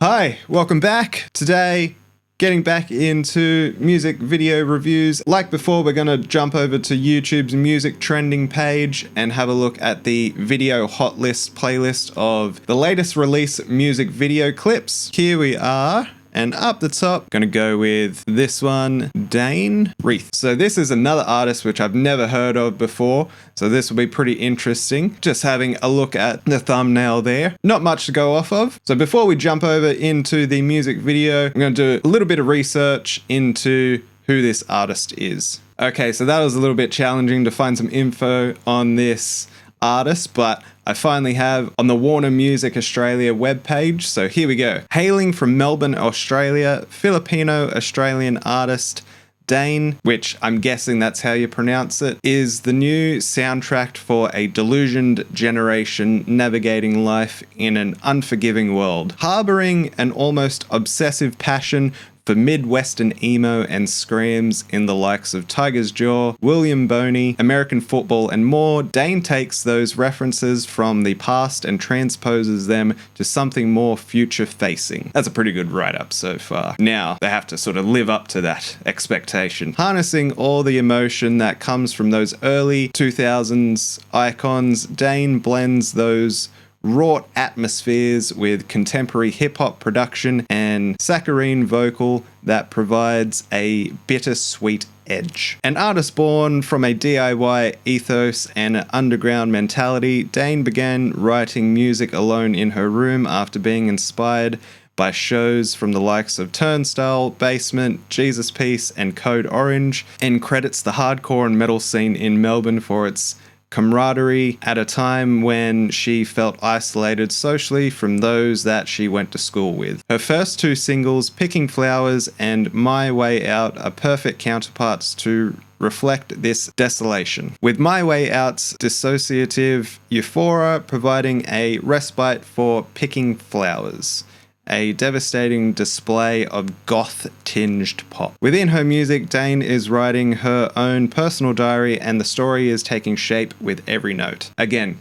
Hi, welcome back. Today, getting back into music video reviews. Like before, we're going to jump over to YouTube's music trending page and have a look at the video hot list playlist of the latest release music video clips. Here we are. And up the top, gonna go with this one, Daine, Writhe. So this is another artist which I've never heard of before, so this will be pretty interesting. Just having a look at the thumbnail there. Not much to go off of. So before we jump over into the music video, I'm gonna do a little bit of research into who this artist is. Okay, so that was a little bit challenging to find some info on this artist, but I finally have on the Warner Music Australia webpage. So here we go. Hailing from Melbourne, Australia, Filipino-Australian artist Daine, which I'm guessing that's how you pronounce it, is the new soundtrack for a delusioned generation navigating life in an unforgiving world. Harboring an almost obsessive passion for Midwestern emo and screams in the likes of Tiger's Jaw, William Boney, American football, and more, Daine takes those references from the past and transposes them to something more future-facing. That's a pretty good write-up so far. Now, they have to sort of live up to that expectation. Harnessing all the emotion that comes from those early 2000s icons, Daine blends those wrought atmospheres with contemporary hip-hop production and saccharine vocal that provides a bittersweet edge. An artist born from a DIY ethos and an underground mentality, Daine began writing music alone in her room after being inspired by shows from the likes of Turnstile, Basement, Jesus Piece, and Code Orange, and credits the hardcore and metal scene in Melbourne for its camaraderie at a time when she felt isolated socially from those that she went to school with. Her first two singles, Picking Flowers and My Way Out, are perfect counterparts to reflect this desolation, with My Way Out's dissociative euphoria providing a respite for Picking Flowers, a devastating display of goth-tinged pop. Within her music, Daine is writing her own personal diary, and the story is taking shape with every note. Again,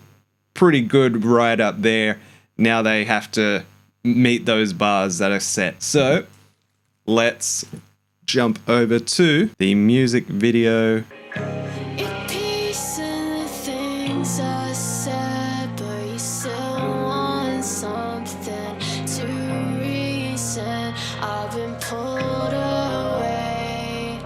pretty good write-up there. Now they have to meet those bars that are set. So, let's jump over to the music video. I've been pulled away,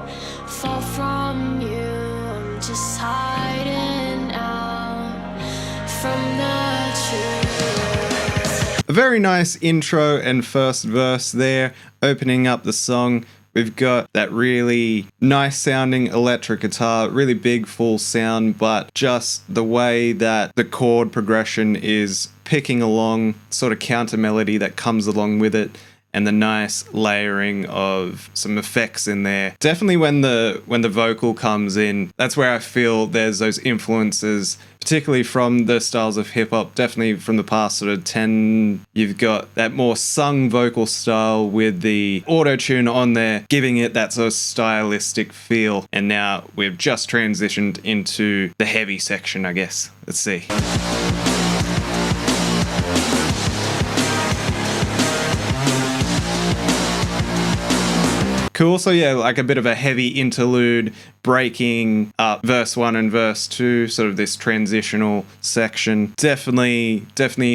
far from you. I'm just hiding out from the truth. A very nice intro and first verse there, opening up the song. We've got that really nice sounding electric guitar, really big full sound, but just the way that the chord progression is picking along, sort of counter melody that comes along with it, and the nice layering of some effects in there. Definitely when the vocal comes in, that's where I feel there's those influences, particularly from the styles of hip-hop, definitely from the past sort of 10, you've got that more sung vocal style with the auto-tune on there, giving it that sort of stylistic feel. And now we've just transitioned into the heavy section, I guess. Let's see. Cool, so yeah, like a bit of a heavy interlude breaking up verse 1 and verse 2, sort of this transitional section. Definitely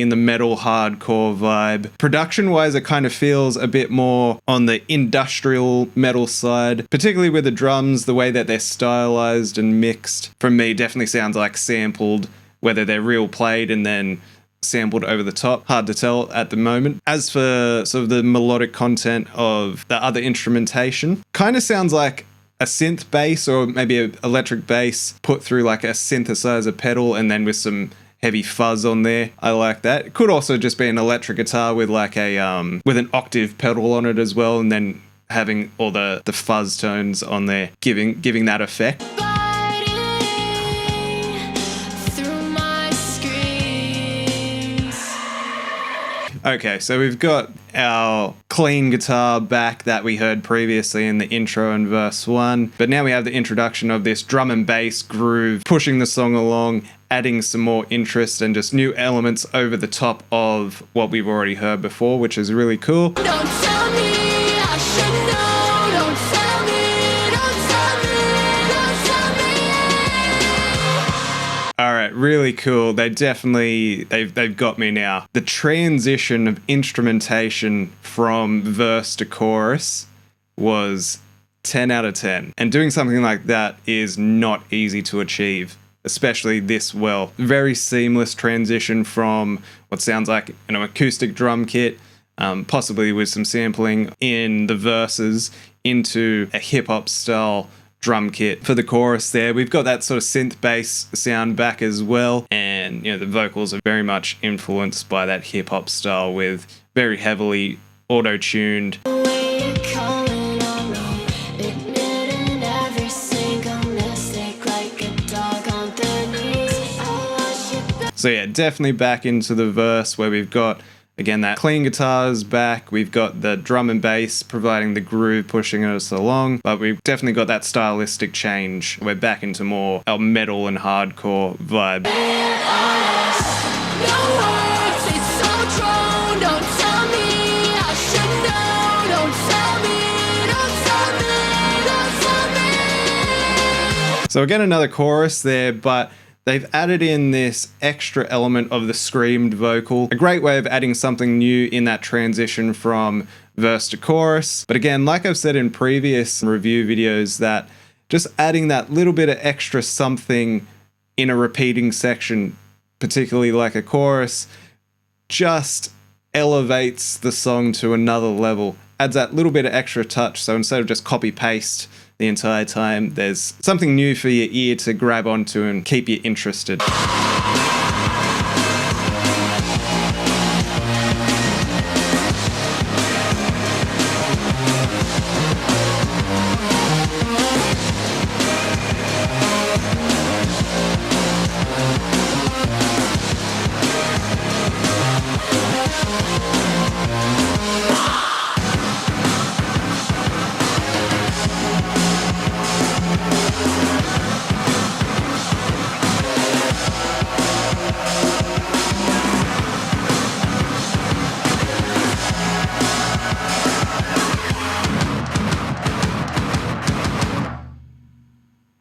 in the metal hardcore vibe. Production-wise, it kind of feels a bit more on the industrial metal side, particularly with the drums, the way that they're stylized and mixed. From me, definitely sounds like sampled, whether they're real played and then sampled over the top. Hard to tell at the moment. As for sort of the melodic content of the other instrumentation, kind of sounds like a synth bass or maybe an electric bass put through like a synthesizer pedal and then with some heavy fuzz on there. I like that. It could also just be an electric guitar with like a with an octave pedal on it as well, and then having all the fuzz tones on there, giving that effect. Okay, so we've got our clean guitar back that we heard previously in the intro and verse 1, but now we have the introduction of this drum and bass groove pushing the song along, adding some more interest and just new elements over the top of what we've already heard before, which is really cool. Don't tell me I should know. Don't tell me, don't tell me, don't tell me. All right, really cool. They've got me now. The transition of instrumentation from verse to chorus was 10 out of 10. And doing something like that is not easy to achieve, especially this well. Very seamless transition from what sounds like an acoustic drum kit, possibly with some sampling in the verses, into a hip-hop style drum kit for the chorus there. We've got that sort of synth bass sound back as well, and the vocals are very much influenced by that hip-hop style with very heavily auto-tuned. So yeah, definitely back into the verse where we've got, again, that clean guitars back. We've got the drum and bass providing the groove, pushing us along. But we've definitely got that stylistic change. We're back into more our metal and hardcore vibe. So again, another chorus there, but they've added in this extra element of the screamed vocal. A great way of adding something new in that transition from verse to chorus. But again, like I've said in previous review videos, that just adding that little bit of extra something in a repeating section, particularly like a chorus, just elevates the song to another level. Adds that little bit of extra touch. So instead of just copy paste the entire time, there's something new for your ear to grab onto and keep you interested.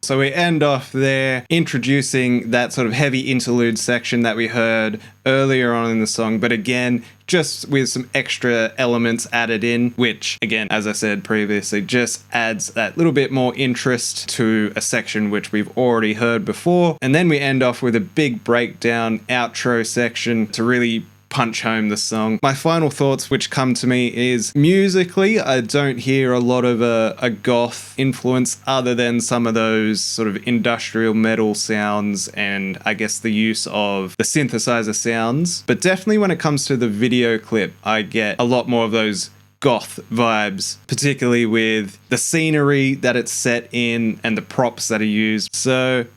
So we end off there introducing that sort of heavy interlude section that we heard earlier on in the song, but again, just with some extra elements added in, which again, as I said previously, just adds that little bit more interest to a section which we've already heard before. And then we end off with a big breakdown outro section to really punch home the song. My final thoughts which come to me is musically, I don't hear a lot of a goth influence other than some of those sort of industrial metal sounds and I guess the use of the synthesizer sounds. But definitely when it comes to the video clip, I get a lot more of those goth vibes, particularly with the scenery that it's set in and the props that are used. So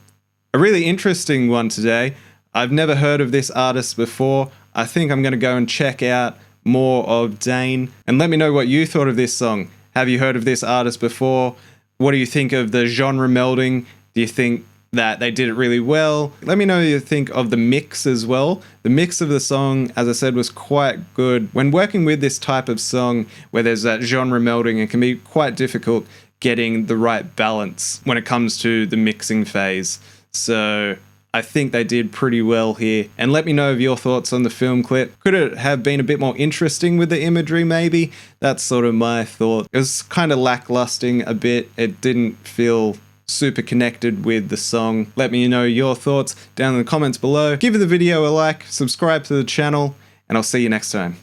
a really interesting one today. I've never heard of this artist before. I think I'm going to go and check out more of Daine. And let me know what you thought of this song. Have you heard of this artist before? What do you think of the genre melding? Do you think that they did it really well? Let me know what you think of the mix as well. The mix of the song, as I said, was quite good. When working with this type of song where there's that genre melding, it can be quite difficult getting the right balance when it comes to the mixing phase. So I think they did pretty well here. And let me know of your thoughts on the film clip. Could it have been a bit more interesting with the imagery maybe? That's sort of my thought. It was kind of lacklusting a bit. It didn't feel super connected with the song. Let me know your thoughts down in the comments below. Give the video a like, subscribe to the channel, and I'll see you next time.